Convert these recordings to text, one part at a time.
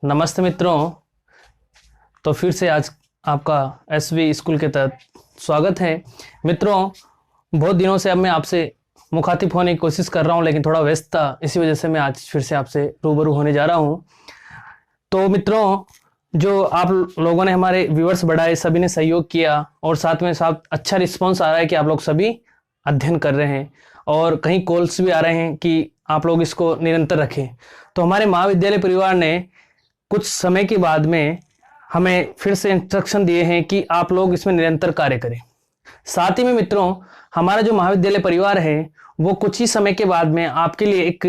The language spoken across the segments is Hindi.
नमस्ते मित्रों। तो फिर से आज आपका एसवी स्कूल के तहत स्वागत है। मित्रों, बहुत दिनों से अब मैं आपसे मुखातिब होने की कोशिश कर रहा हूं, लेकिन थोड़ा व्यस्त था, इसी वजह से मैं आज फिर से आपसे रूबरू होने जा रहा हूं। तो मित्रों, जो आप लोगों ने हमारे व्यूअर्स बढ़ाए, सभी ने सहयोग किया और साथ में साथ अच्छा रिस्पॉन्स आ रहा है कि आप लोग सभी अध्ययन कर रहे हैं और कहीं कॉल्स भी आ रहे हैं कि आप लोग इसको निरंतर रखें। तो हमारे महाविद्यालय परिवार ने कुछ समय के बाद में हमें फिर से इंस्ट्रक्शन दिए हैं कि आप लोग इसमें निरंतर कार्य करें। साथ ही में मित्रों, हमारा जो महाविद्यालय परिवार है वो कुछ ही समय के बाद में आपके लिए एक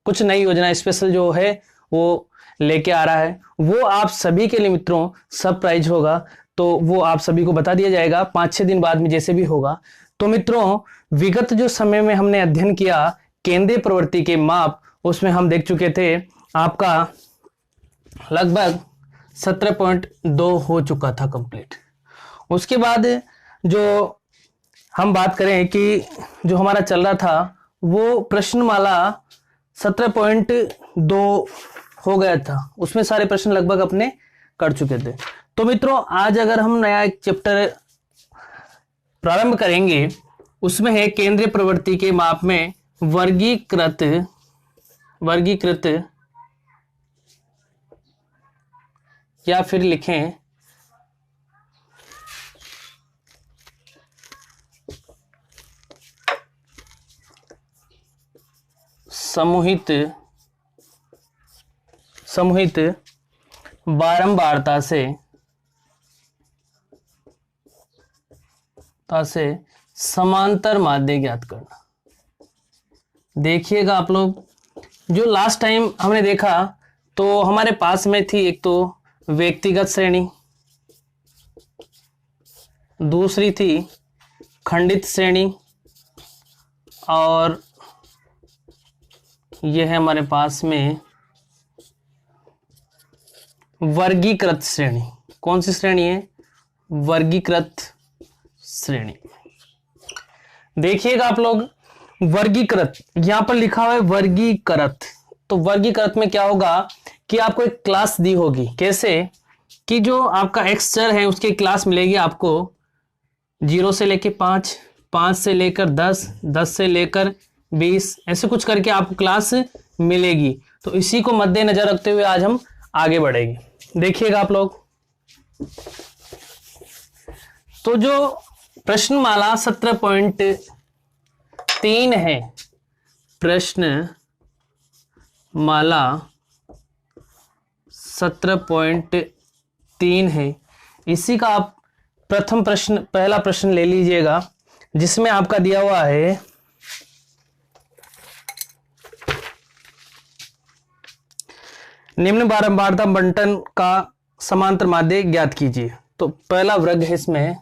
कुछ नई योजना स्पेशल जो है वो लेके आ रहा है। वो आप सभी के लिए मित्रों सरप्राइज होगा, तो वो आप सभी को बता दिया जाएगा 5-6 दिन बाद में, जैसे भी होगा। तो मित्रों, विगत जो समय में हमने अध्ययन किया केंद्रीय प्रवृत्ति के माप, उसमें हम देख चुके थे आपका लगभग 17.2 हो चुका था कंप्लीट। उसके बाद जो हम बात करें कि जो हमारा चल रहा था वो प्रश्नमाला 17.2 हो गया था, उसमें सारे प्रश्न लगभग अपने कर चुके थे। तो मित्रों, आज अगर हम नया एक चैप्टर प्रारंभ करेंगे, उसमें है केंद्रीय प्रवृत्ति के माप में वर्गीकृत या फिर लिखें समूहित बारंबारता से समांतर माध्य ज्ञात करना। देखिएगा आप लोग, जो लास्ट टाइम हमने देखा तो हमारे पास में थी एक तो व्यक्तिगत श्रेणी, दूसरी थी खंडित श्रेणी, और यह है हमारे पास में वर्गीकृत श्रेणी। कौन सी श्रेणी है? वर्गीकृत श्रेणी। देखिएगा आप लोग, वर्गीकृत यहां पर लिखा हुआ है वर्गीकृत। तो वर्गीकृत में क्या होगा कि आपको एक क्लास दी होगी। कैसे? कि जो आपका एक्स चर है उसकी क्लास मिलेगी आपको 0 से लेकर 5, 5 से लेकर 10, 10 से लेकर 20, ऐसे कुछ करके आपको क्लास मिलेगी। तो इसी को मद्देनजर रखते हुए आज हम आगे बढ़ेंगे। देखिएगा आप लोग, तो जो प्रश्नमाला 17.3 है, प्रश्नमाला 17.3 है, इसी का आप पहला प्रश्न ले लीजिएगा, जिसमें आपका दिया हुआ है निम्न बारंबारता बंटन का समांतर माध्य ज्ञात कीजिए। तो पहला वर्ग है इसमें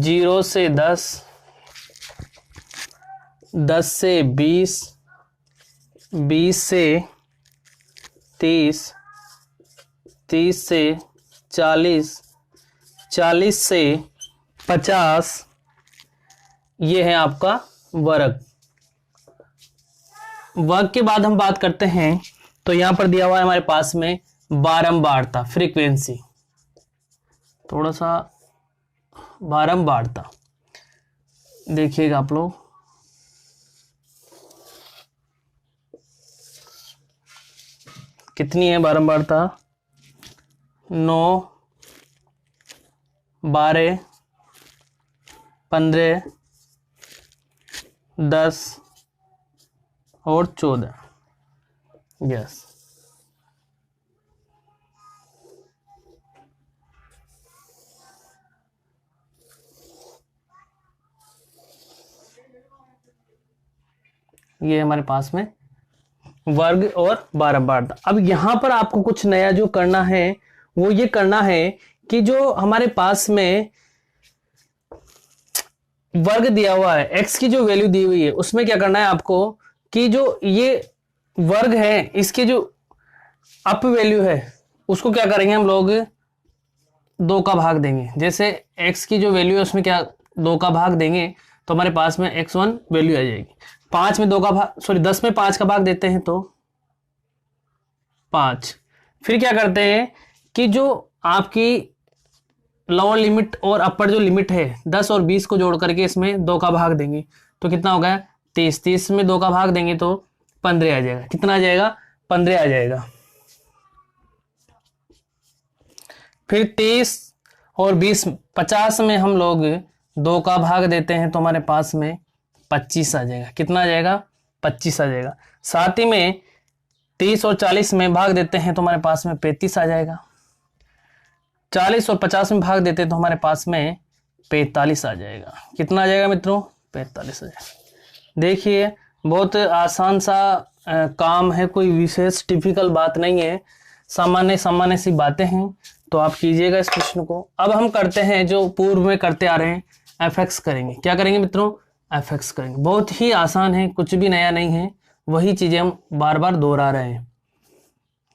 0 से 10, 10 से 20, 20 से 30, 30 से 40, 40 से 50, ये है आपका वर्ग। वर्ग के बाद हम बात करते हैं, तो यहां पर दिया हुआ है हमारे पास में बारंबारता, फ्रीक्वेंसी। थोड़ा सा बारंबारता देखिएगा आप लोग, कितनी है बारंबारता? 9, 12, 15, 10 और 14। यस, ये हमारे पास में वर्ग और बारंबारता। अब यहां पर आपको कुछ नया जो करना है वो ये करना है कि जो हमारे पास में वर्ग दिया हुआ है, x की जो वैल्यू दी हुई है, उसमें क्या करना है आपको कि जो ये वर्ग है इसके जो अप वैल्यू है उसको क्या करेंगे हम लोग 2 का भाग देंगे। जैसे x की जो वैल्यू है उसमें क्या 2 का भाग देंगे तो हमारे पास में x1 वैल्यू आ जाएगी। 5 में 2 का भाग, सॉरी 10 में 5 का भाग देते हैं तो 5। फिर क्या करते हैं कि जो आपकी लोअर लिमिट और अपर जो लिमिट है 10 और 20 को जोड़ करके इसमें 2 का भाग देंगे तो कितना हो गया 30। 30 में 2 का भाग देंगे तो 15 आ जाएगा। कितना आ जाएगा 15 आ जाएगा। फिर 30 और 20, 50 में हम लोग 2 का भाग देते हैं तो हमारे पास में 25 आ जाएगा। कितना आ जाएगा 25 आ जाएगा। साथ ही में 30 और 40 में भाग देते हैं तो हमारे पास में 35 आ जाएगा। 40 और 50 में भाग देते हैं तो हमारे पास में 45 आ जाएगा। कितना आ जाएगा मित्रों 45 आ जाएगा। देखिए बहुत आसान सा काम है, कोई विशेष टिपिकल बात नहीं है, सामान्य सामान्य सी बातें हैं, तो आप कीजिएगा इस प्रश्न को। अब हम करते हैं जो पूर्व में करते आ रहे हैं, एफ करेंगे। क्या करेंगे मित्रों एफ करेंगे। बहुत ही आसान है, कुछ भी नया नहीं है, वही चीजें हम बार बार दोहरा रहे हैं।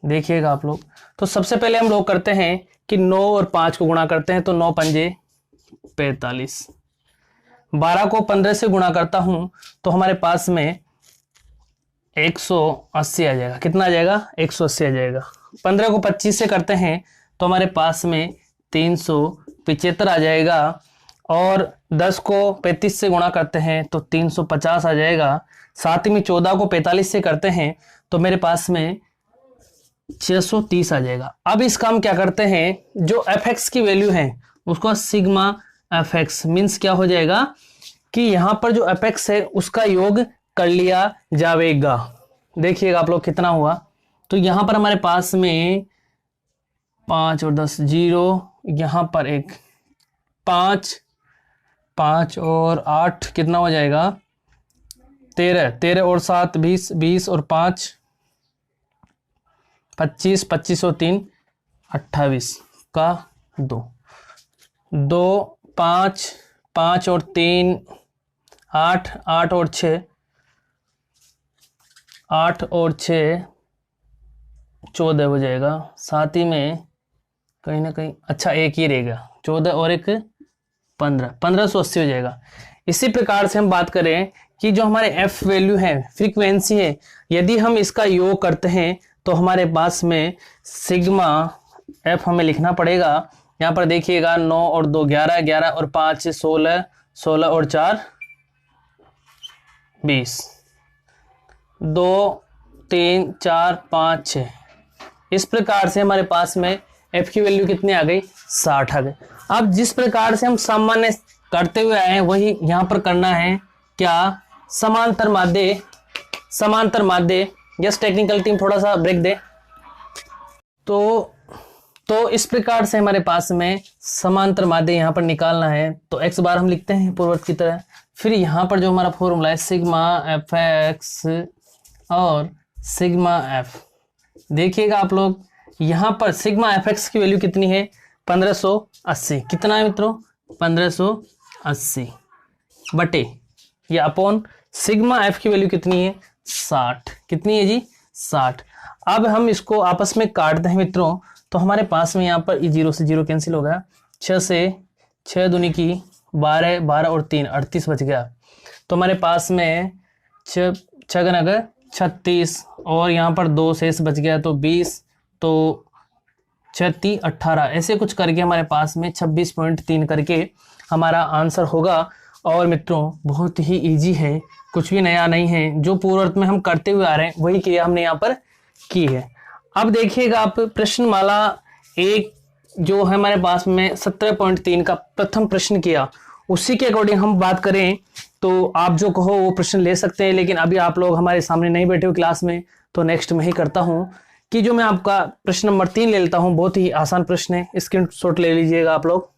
देखिएगा आप लोग। तो सबसे पहले हम लोग करते हैं कि 9 और 5 को गुणा करते हैं तो 9 पंजे 45। 12 को 15 से गुणा करता हूं तो हमारे पास में 180 आ जाएगा। कितना आ जाएगा 180 आ जाएगा। 15 को 25 से करते हैं तो हमारे पास में 375 आ जाएगा। और 10 को 35 से गुणा करते हैं तो 350 आ जाएगा। साथ ही में 14 को 45 से करते हैं तो मेरे पास में 630 आ जाएगा। अब इसका हम क्या करते हैं, जो एफ की वैल्यू है उसको सिग्मा एफ मीन्स क्या हो जाएगा कि यहां पर जो एफ है उसका योग कर लिया जाएगा। देखिएगा आप लोग कितना हुआ। तो यहां पर हमारे पास में 5 और 10 0, यहां पर एक 5, 5 और 8 कितना हो जाएगा 13, 13 और 7 20, 20 और 5 25, 25 और 3 28 का 2, 2 5, 5 और 3 8, 8 और 6 8 और 6 14 हो जाएगा। साथ ही में कहीं ना कहीं अच्छा एक ही रहेगा, 14 और एक 15, 1580 हो जाएगा। इसी प्रकार से हम बात करें कि जो हमारे एफ वैल्यू है, फ्रीक्वेंसी है, यदि हम इसका योग करते हैं तो हमारे पास में सिग्मा एफ हमें लिखना पड़ेगा। यहाँ पर देखिएगा 9 और 2 11, 11 और 5 16, 16 और 4 20, 2 3 4 5 6। इस प्रकार से हमारे पास में एफ की वैल्यू कितनी आ गई 60 आ गई। अब जिस प्रकार से हम सामान्य करते हुए आए हैं वही यहाँ पर करना है। क्या समांतर माध्य, समांतर माध्य। यस टेक्निकल टीम थोड़ा सा ब्रेक दे। तो इस प्रकार से हमारे पास में समांतर माध्य यहाँ पर निकालना है। तो x बार हम लिखते हैं पूर्ववत की तरह। फिर यहाँ पर जो हमारा फॉर्मूला है सिग्मा एफ एक्स और सिग्मा एफ। देखिएगा आप लोग यहाँ पर सिग्मा एफ एक्स की वैल्यू कितनी है 1580। कितना है मित्रों 1580 बटे या अपॉन सिग्मा एफ की वैल्यू कितनी है 60। कितनी है जी 60। अब हम इसको आपस में काटते हैं मित्रों तो हमारे पास में यहाँ पर 0 से 0 कैंसिल हो गया। 6 से 6 दूनी की 12, 12 और 3 38 बच गया। तो हमारे पास में 6 6 36 और यहाँ पर 2 शेष बच गया तो 20, तो 36 18 ऐसे कुछ करके हमारे पास में 26.3 करके हमारा आंसर होगा। और मित्रों बहुत ही इजी है, कुछ भी नया नहीं है, जो पूर्ववर्त में हम करते हुए आ रहे हैं वही क्रिया हमने यहाँ पर की है। अब देखिएगा आप प्रश्नमाला एक जो है हमारे पास में 17.3 का प्रथम प्रश्न किया, उसी के अकॉर्डिंग हम बात करें तो आप जो कहो वो प्रश्न ले सकते हैं। लेकिन अभी आप लोग हमारे सामने नहीं बैठे हो क्लास में, तो नेक्स्ट में ही करता हूँ कि जो मैं आपका प्रश्न नंबर 3 ले लेता हूँ। बहुत ही आसान प्रश्न है, स्क्रीनशॉट ले लीजिएगा आप लोग।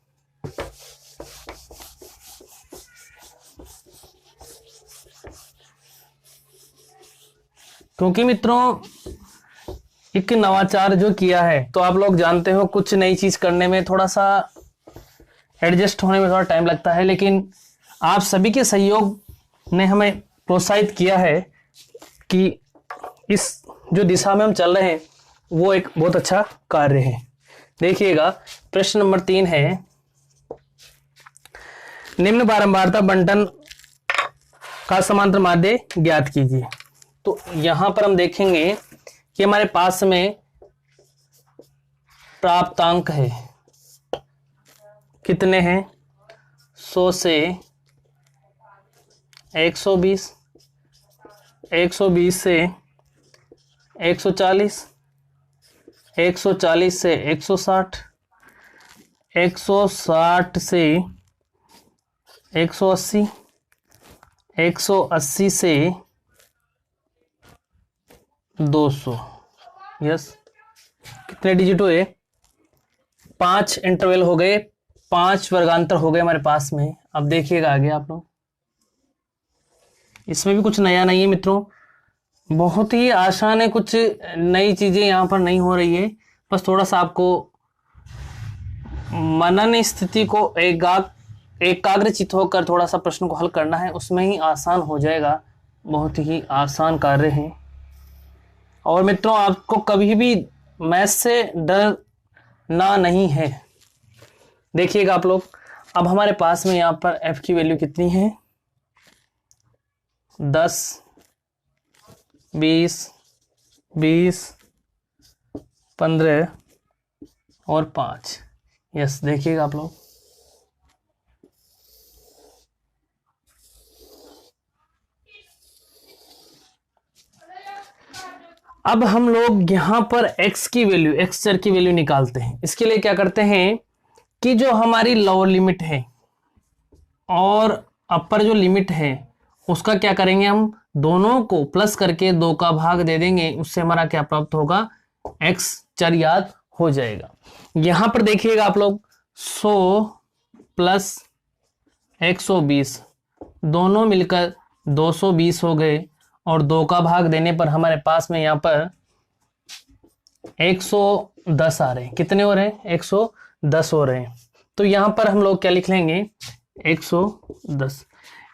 क्योंकि मित्रों एक नवाचार जो किया है तो आप लोग जानते हो कुछ नई चीज करने में थोड़ा सा एडजस्ट होने में थोड़ा टाइम लगता है, लेकिन आप सभी के सहयोग ने हमें प्रोत्साहित किया है कि इस जो दिशा में हम चल रहे हैं वो एक बहुत अच्छा कार्य है। देखिएगा प्रश्न नंबर 3 है, निम्न बारंबारता बंटन का समांतर माध्य ज्ञात कीजिए। तो यहां पर हम देखेंगे कि हमारे पास में प्राप्तांक है, कितने हैं, 100 से 120, 120 से 140, 140 से 160, 160 से 180, 180 से 200। यस, कितने डिजिट हुए, 5 इंटरवल हो गए, 5 वर्गांतर हो गए हमारे पास में। अब देखिएगा आगे आप लोग, इसमें भी कुछ नया नहीं है मित्रों, बहुत ही आसान है, कुछ नई चीजें यहाँ पर नहीं हो रही है। बस थोड़ा सा आपको मनन स्थिति को एकाग्रचित होकर थोड़ा सा प्रश्न को हल करना है, उसमें ही आसान हो जाएगा। बहुत ही आसान कार्य है। और मित्रों, आपको कभी भी मैथ से डरना नहीं है। देखिएगा आप लोग, अब हमारे पास में यहाँ पर f की वैल्यू कितनी है, 10, 20, 20, 15 और 5। यस, देखिएगा आप लोग, अब हम लोग यहां पर x की वैल्यू, x चर की वैल्यू निकालते हैं। इसके लिए क्या करते हैं कि जो हमारी लोअर लिमिट है और अपर जो लिमिट है उसका क्या करेंगे, हम दोनों को प्लस करके 2 का भाग दे देंगे। उससे हमारा क्या प्राप्त होगा, x चर याद हो जाएगा। यहां पर देखिएगा आप लोग, 100 प्लस 120 दोनों मिलकर 220 हो गए, और 2 का भाग देने पर हमारे पास में यहाँ पर 110 आ रहे हैं। कितने हो रहे हैं, 110 हो रहे हैं। तो यहाँ पर हम लोग क्या लिख लेंगे, 110।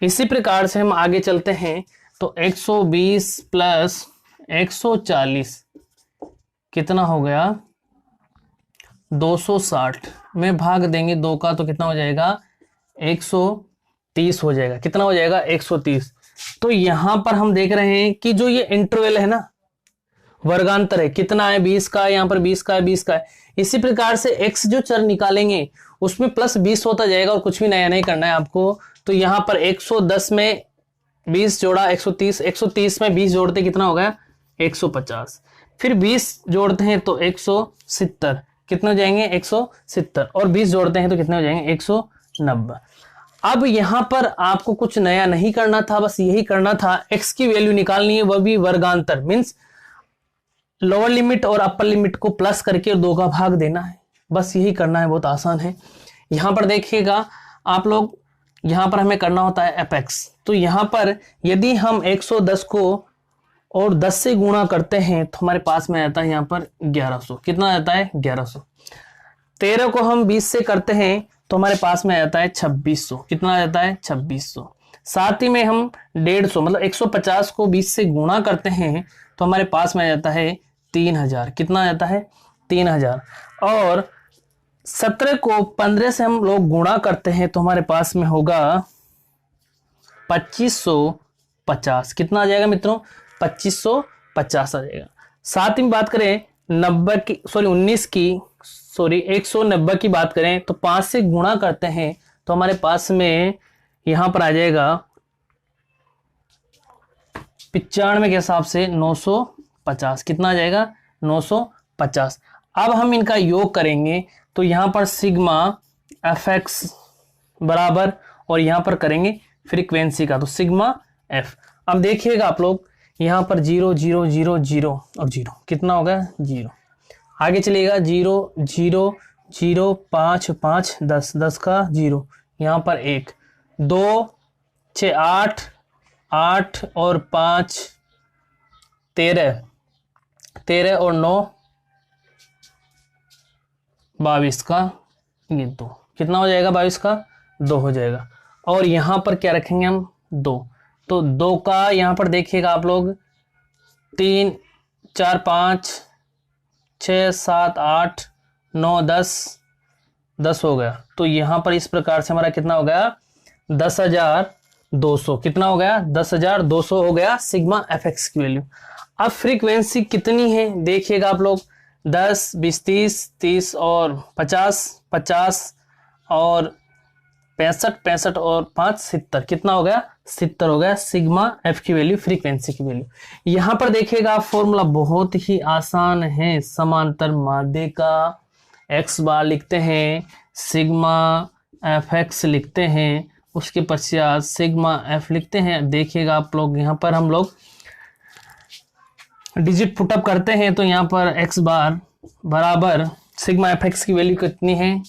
इसी प्रकार से हम आगे चलते हैं, तो 120 प्लस 140 कितना हो गया, 260 में भाग देंगे 2 का, तो कितना हो जाएगा, 130 हो जाएगा। कितना हो जाएगा, 130। तो यहां पर हम देख रहे हैं कि जो ये इंटरवल है ना, वर्गांतर है, कितना है, 20 का, यहाँ पर 20 का है, 20 का है। इसी प्रकार से x जो चर निकालेंगे उसमें प्लस 20 होता जाएगा, और कुछ भी नया नहीं करना है आपको। तो यहां पर 110 में 20 जोड़ा 130, 130 में 20 जोड़ते कितना हो गया, 150, फिर 20 जोड़ते हैं तो 170, कितने हो जाएंगे, 170, और 20 जोड़ते हैं तो कितने हो जाएंगे, 190। अब यहां पर आपको कुछ नया नहीं करना था, बस यही करना था, x की वैल्यू निकालनी है, वह भी वर्गांतर, मीन्स लोअर लिमिट और अपर लिमिट को प्लस करके 2 का भाग देना है। बस यही करना है, बहुत आसान है। यहां पर देखिएगा आप लोग, यहां पर हमें करना होता है fx। तो यहां पर यदि हम 110 को और 10 से गुणा करते हैं तो हमारे पास में आता है यहाँ पर 1100। कितना आता है, 1100। 13 को हम 20 से करते हैं तो हमारे पास में आता है 2600। कितना आ जाता है, 2600। साथ ही में हम 150 मतलब 150 को 20 से गुणा करते हैं तो हमारे पास में आ जाता है 3000। कितना आ जाता है, 3000। और 17 को 15 से हम लोग गुणा करते हैं तो हमारे पास में होगा 2550। कितना आ जाएगा मित्रों, 2550 आ जाएगा। साथ ही बात करें 190 की बात करें तो 5 से गुणा करते हैं तो हमारे पास में यहां पर आ जाएगा 95 के हिसाब से 950। कितना आ जाएगा, 950। अब हम इनका योग करेंगे तो यहां पर सिग्मा fx बराबर, और यहां पर करेंगे फ्रीक्वेंसी का, तो सिग्मा f। अब देखिएगा आप लोग, यहां पर 0 0 0 0 और 0, कितना होगा, 0। आगे चलिएगा 0 0 0 5 5 10 10 का 0, यहाँ पर 1 2 6 8 8 और 5 13 13 और 9 22 का ये 2, कितना हो जाएगा, 22 का 2 हो जाएगा। और यहाँ पर क्या रखेंगे हम, 2। तो 2 का यहाँ पर देखिएगा आप लोग 3 4 5 6 7 8 9 10 10 हो गया। तो यहाँ पर इस प्रकार से हमारा कितना हो गया, 10,000 10,200 कितना हो गया 10,200 हो गया सिग्मा एफ एक्स की वैल्यू। अब फ्रीक्वेंसी कितनी है देखिएगा आप लोग, 10 20 30 30 और 50 50 और 65 65 और 5 70 कितना हो गया 70 हो गया सिग्मा एफ की वैल्यू, फ्रीक्वेंसी की वैल्यू। यहां पर देखिएगा फॉर्मूला बहुत ही आसान है, समांतर माध्य का एक्स बार लिखते हैं, सिग्मा एफ एक्स लिखते हैं, उसके पश्चात सिग्मा एफ लिखते हैं। देखिएगा आप लोग यहाँ पर हम लोग डिजिट पुटअप करते हैं तो यहाँ पर एक्स बार बराबर सिग्मा एफ एक्स की वैल्यू कितनी है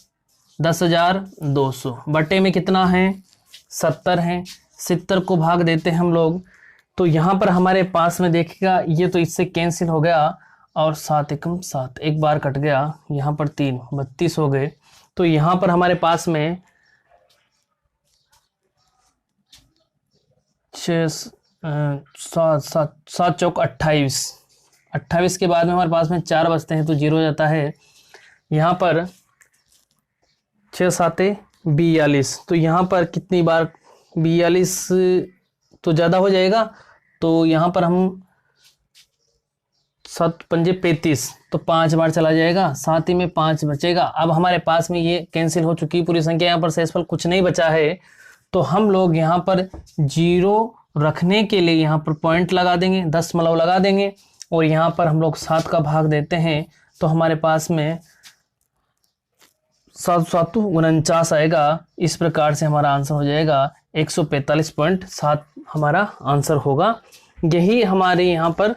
10,200 बटे में कितना है 70 है, 70 को भाग देते हैं हम लोग तो यहाँ पर हमारे पास में देखिएगा ये तो इससे कैंसिल हो गया और 7 एकम 7 एक बार कट गया, यहाँ पर 3 32 हो गए। तो यहाँ पर हमारे पास में 7 चौक 28, 28 के बाद में हमारे पास में 4 बचते हैं तो 0 हो जाता है। यहाँ पर 6 7 42, तो यहाँ पर कितनी बार 42 तो ज़्यादा हो जाएगा, तो यहाँ पर हम 7 पंजे 35 तो 5 बार चला जाएगा, साथ ही में 5 बचेगा। अब हमारे पास में ये कैंसिल हो चुकी पूरी संख्या, यहाँ पर शेषफल कुछ नहीं बचा है तो हम लोग यहाँ पर 0 रखने के लिए यहाँ पर पॉइंट लगा देंगे, 10 लगा देंगे और यहाँ पर हम लोग 7 का भाग देते हैं तो हमारे पास में 7 7 49 आएगा। इस प्रकार से हमारा आंसर हो जाएगा 145.7 हमारा आंसर होगा। यही हमारे यहाँ पर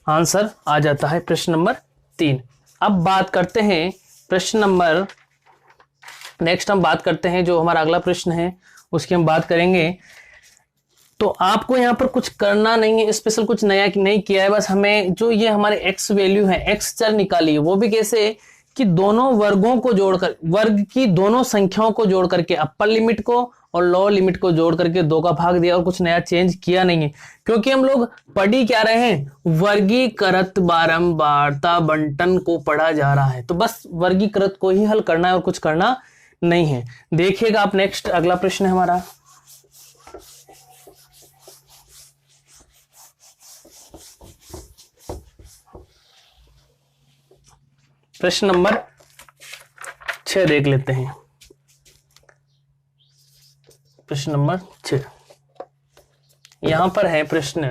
आंसर आ जाता है प्रश्न नंबर 3। अब बात करते हैं प्रश्न नंबर नेक्स्ट, हम बात करते हैं जो हमारा अगला प्रश्न है उसकी हम बात करेंगे। तो आपको यहाँ पर कुछ करना नहीं है, स्पेशल कुछ नया नहीं किया है, बस हमें जो ये हमारे एक्स वैल्यू है एक्स चर निकालिए, वो भी कैसे कि दोनों वर्गों को जोड़कर, वर्ग की दोनों संख्याओं को जोड़ करके अपर लिमिट को और लोअर लिमिट को जोड़ करके 2 का भाग दिया और कुछ नया चेंज किया नहीं है, क्योंकि हम लोग पढ़ ही क्या रहे हैं, वर्गीकृत बारंबारता बंटन को पढ़ा जा रहा है। तो बस वर्गीकृत को ही हल करना है और कुछ करना नहीं है। देखिएगा आप नेक्स्ट अगला प्रश्न है हमारा, प्रश्न नंबर 6 देख लेते हैं। प्रश्न नंबर 6 यहां पर है प्रश्न,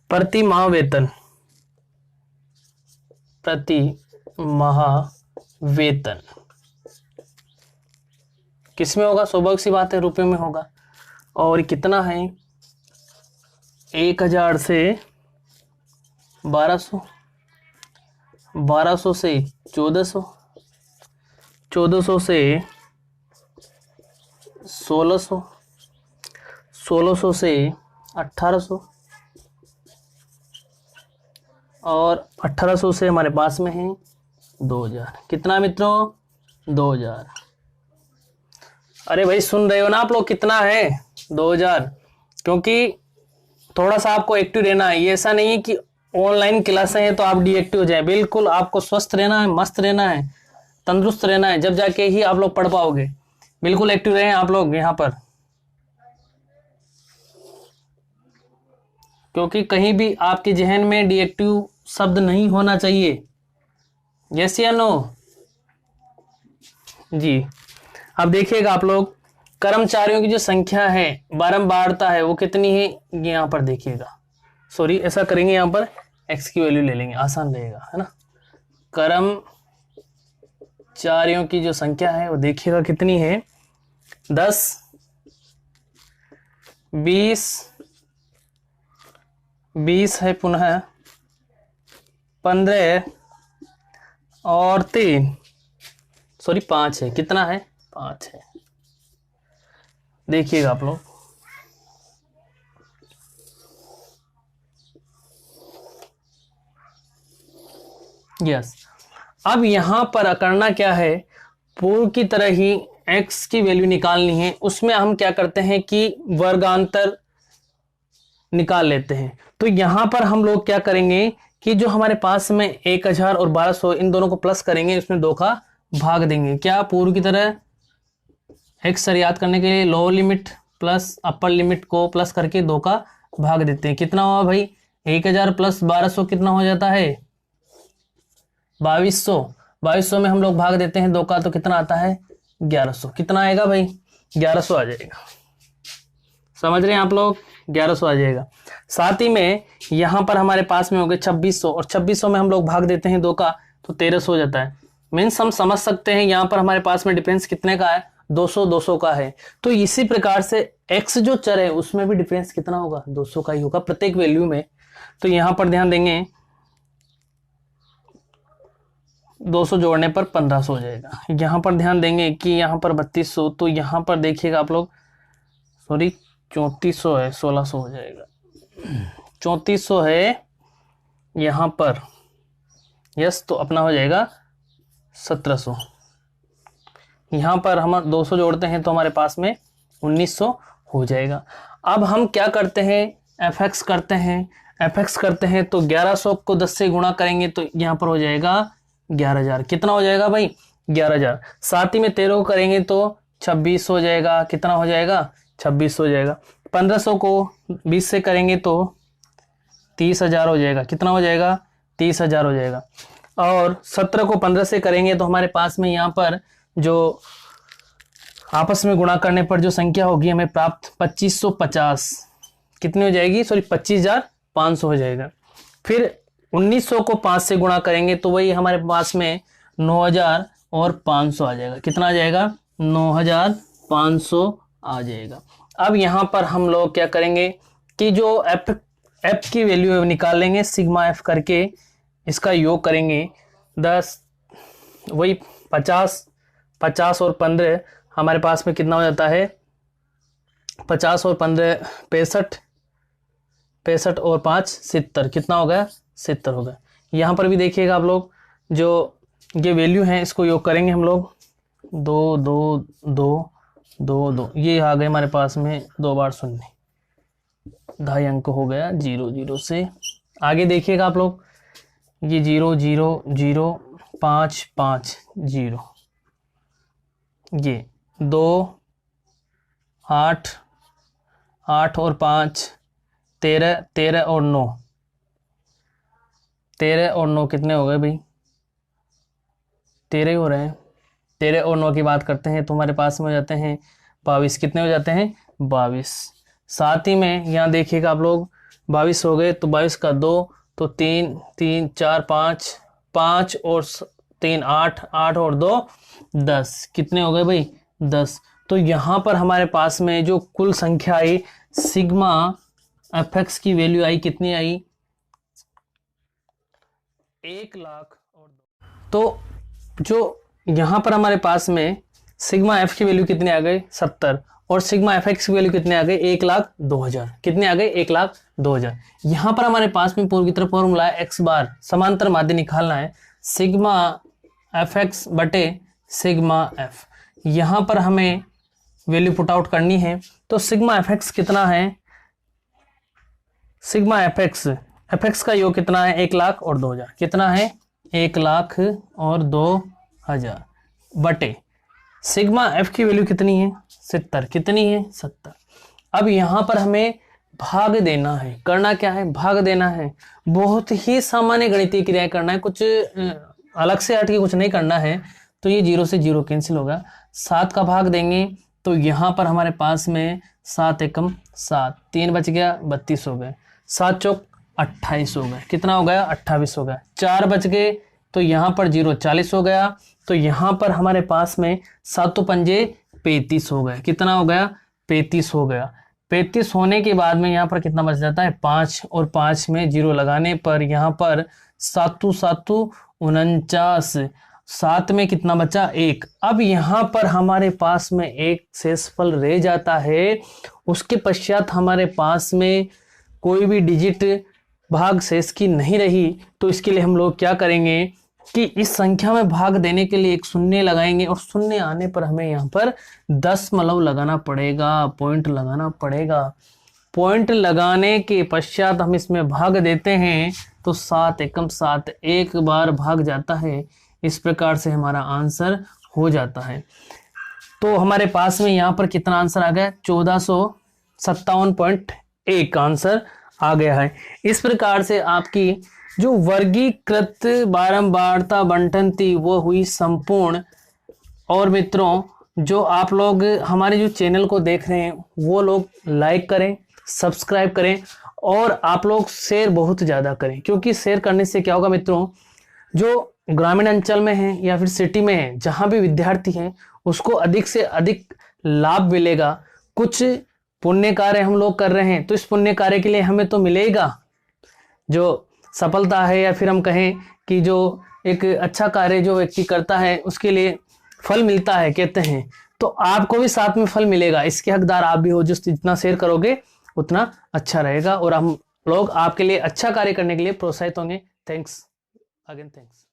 प्रति माह वेतन, प्रति माह वेतन किसमें होगा, स्वाभाविक सी बात है रुपए में होगा, और कितना है 1000 से 1200, 1200 से 1400, 1400 से 1600, 1600 से 1800 और 1800 से हमारे पास में है 2000। कितना मित्रों 2000। अरे भाई सुन रहे हो ना आप लोग, कितना है 2000, क्योंकि थोड़ा सा आपको एक्टिव रहना है। ये ऐसा नहीं है कि ऑनलाइन क्लासें हैं तो आप डीएक्टिव हो जाए, बिल्कुल आपको स्वस्थ रहना है, मस्त रहना है, तंदुरुस्त रहना है, जब जाके ही आप लोग पढ़ पाओगे। बिल्कुल एक्टिव रहें आप लोग यहाँ पर, क्योंकि कहीं भी आपके जहन में डीएक्टिव शब्द नहीं होना चाहिए। यस या नो जी। अब देखिएगा आप लोग, कर्मचारियों की जो संख्या है, बारंबारता है, वो कितनी है यहाँ पर देखिएगा। सॉरी, ऐसा करेंगे यहाँ पर x की वैल्यू ले लेंगे, आसान रहेगा, है ना। कर्मचारियों की जो संख्या है वो देखिएगा कितनी है, 10 20 20 है, पुनः 15 और 3, सॉरी 5 है। कितना है 5 है। देखिएगा आप लोग, यस। अब यहां पर करना क्या है, पूर्व की तरह ही x की वैल्यू निकालनी है। उसमें हम क्या करते हैं कि वर्गांतर निकाल लेते हैं। तो यहां पर हम लोग क्या करेंगे कि जो हमारे पास में 1000 और 1200, इन दोनों को प्लस करेंगे, इसमें 2 का भाग देंगे। क्या पूर्व की तरह एक्स सर याद करने के लिए lower limit plus upper limit को प्लस करके 2 का भाग देते हैं। कितना हुआ भाई, 1000 प्लस 1200 कितना हो जाता है 2200। 2200 में हम लोग भाग देते हैं 2 का तो कितना आता है 1100। कितना आएगा भाई 1100 आ जाएगा। समझ रहे हैं आप लोग, 1100 आ जाएगा। साथ ही में यहाँ पर हमारे पास में हो गए 2600 और 2600 में हम लोग भाग देते हैं 2 का तो 1300 हो जाता है। मीन्स हम समझ सकते हैं यहाँ पर हमारे पास में डिफरेंस कितने का है 200 200 का है। तो इसी प्रकार से x जो चर है उसमें भी डिफरेंस कितना होगा 200 का ही होगा प्रत्येक वैल्यू में। तो यहाँ पर ध्यान देंगे 200 जोड़ने पर 1500 हो जाएगा। यहाँ पर ध्यान देंगे कि यहाँ पर 3200, तो यहाँ पर देखिएगा आप लोग, सॉरी 3400 है 1600 हो जाएगा। 3400 है यहाँ पर, यस, तो अपना हो जाएगा 1700। यहाँ पर हम 200 जोड़ते हैं तो हमारे पास में 1900 हो जाएगा। अब हम क्या करते हैं fx करते हैं, fx करते हैं तो 1100 को 10 से गुणा करेंगे तो यहाँ पर हो जाएगा 11000। कितना हो जाएगा भाई 11000। साथ ही में 13 को करेंगे तो 26 हो जाएगा। कितना हो जाएगा 26 हो जाएगा। 1500 को 20 से करेंगे तो 30,000 हो जाएगा। कितना हो जाएगा 30,000 हो जाएगा। और 17 को 15 से करेंगे तो हमारे पास में यहाँ पर जो आपस में गुणा करने पर जो संख्या होगी हमें प्राप्त 2550 कितनी हो जाएगी, सॉरी 25,500 हो जाएगा। फिर 1900 को 5 से गुणा करेंगे तो वही हमारे पास में 9,500 आ जाएगा। कितना आ जाएगा 9,500 आ जाएगा। अब यहाँ पर हम लोग क्या करेंगे कि जो एफ की वैल्यू निकाल लेंगे सिग्मा एफ करके, इसका योग करेंगे 10 वही 50 और 15 हमारे पास में कितना हो जाता है 50 और 15 65 और 5 70। कितना हो गया 70 हो गया। यहाँ पर भी देखिएगा आप लोग, जो ये वैल्यू है इसको योग करेंगे हम लोग 2 2 2 2 2, ये आ गए हमारे पास में 2 बार 0, 2.5 अंक हो गया 0 0 से। आगे देखिएगा आप लोग, ये 0 0 0 5 5 0, ये 2 8 8 और 5 13 13 और 9 13 और 9 कितने हो गए भाई 13 हो रहे हैं। 13 और 9 की बात करते हैं तो हमारे पास में हो जाते हैं 22। कितने हो जाते हैं 22। साथ ही में यहाँ देखिएगा आप लोग 22 हो गए तो 22 का 2 तो 3 3 4 5 5 और 3 8 8 और 2 10। कितने हो गए भाई 10। तो यहाँ पर हमारे पास में जो कुल संख्या आई सिग्मा एफ की वैल्यू आई कितनी आई 1,00,000 और 2। तो जो यहाँ पर हमारे पास में सिग्मा एफ की वैल्यू कितनी आ गई 70 और सिग्मा एफ एक्स की वैल्यू कितने आ गए 1,02,000। कितने आ गए 1,02,000। यहाँ पर हमारे पास में पूर्व की तरफ फॉर्मूला है एक्स बार समांतर माध्य निकालना है सिग्मा एफ एक्स बटे सिग्मा एफ। यहाँ पर हमें वैल्यू पुट आउट करनी है तो सिग्मा एफ एक्स कितना है, सिग्मा एफ एक्स का योग कितना है 1,00,000 और 2,000। कितना है 1,00,000 और 2,000 बटे सिग्मा एफ की वैल्यू कितनी है 70। कितनी है 70। अब यहाँ पर हमें भाग देना है। करना क्या है भाग देना है। बहुत ही सामान्य गणितीय क्रियाएं करना है, कुछ अलग से हट के कुछ नहीं करना है। तो ये 0 से 0 कैंसिल होगा। 7 का भाग देंगे तो यहाँ पर हमारे पास में 7 एकम 7, 3 बच गया 32 हो गए, 7 चौक 28 हो गए। कितना हो गया 28 हो गया। 4 बच गए तो यहाँ पर 0 40 हो गया। तो यहाँ पर हमारे पास में 7 पंजे 35 हो गए। कितना हो गया 35 हो गया। 35 होने के बाद में यहाँ पर कितना बच जाता है 5 और 5 में 0 लगाने पर यहाँ पर 7 7 49, 7 में कितना बचा 1। अब यहाँ पर हमारे पास में एक शेषफल रह जाता है, उसके पश्चात हमारे पास में कोई भी डिजिट भाग शेष की नहीं रही। तो इसके लिए हम लोग क्या करेंगे कि इस संख्या में भाग देने के लिए एक शून्य लगाएंगे और शून्य आने पर हमें यहाँ पर दशमलव लगाना पड़ेगा, पॉइंट लगाना पड़ेगा। पॉइंट लगाने के पश्चात हम इसमें भाग देते हैं तो 7 एकम 7 एक बार भाग जाता है। इस प्रकार से हमारा आंसर हो जाता है। तो हमारे पास में यहाँ पर कितना आंसर आ गया, 1457.1 आंसर आ गया है। इस प्रकार से आपकी जो वर्गीकृत बारंबारता बंटन थी वो हुई संपूर्ण। और मित्रों, जो आप लोग हमारे जो चैनल को देख रहे हैं वो लोग लाइक करें, सब्सक्राइब करें और आप लोग शेयर बहुत ज़्यादा करें, क्योंकि शेयर करने से क्या होगा मित्रों, जो ग्रामीण अंचल में है या फिर सिटी में है, जहाँ भी विद्यार्थी हैं उसको अधिक से अधिक लाभ मिलेगा। कुछ पुण्य कार्य हम लोग कर रहे हैं तो इस पुण्य कार्य के लिए हमें तो मिलेगा जो सफलता है, या फिर हम कहें कि जो एक अच्छा कार्य जो व्यक्ति करता है उसके लिए फल मिलता है कहते हैं, तो आपको भी साथ में फल मिलेगा। इसके हकदार आप भी हो। जो जितना शेयर करोगे उतना अच्छा रहेगा और हम लोग आपके लिए अच्छा कार्य करने के लिए प्रोत्साहित होंगे। Thanks again, thanks.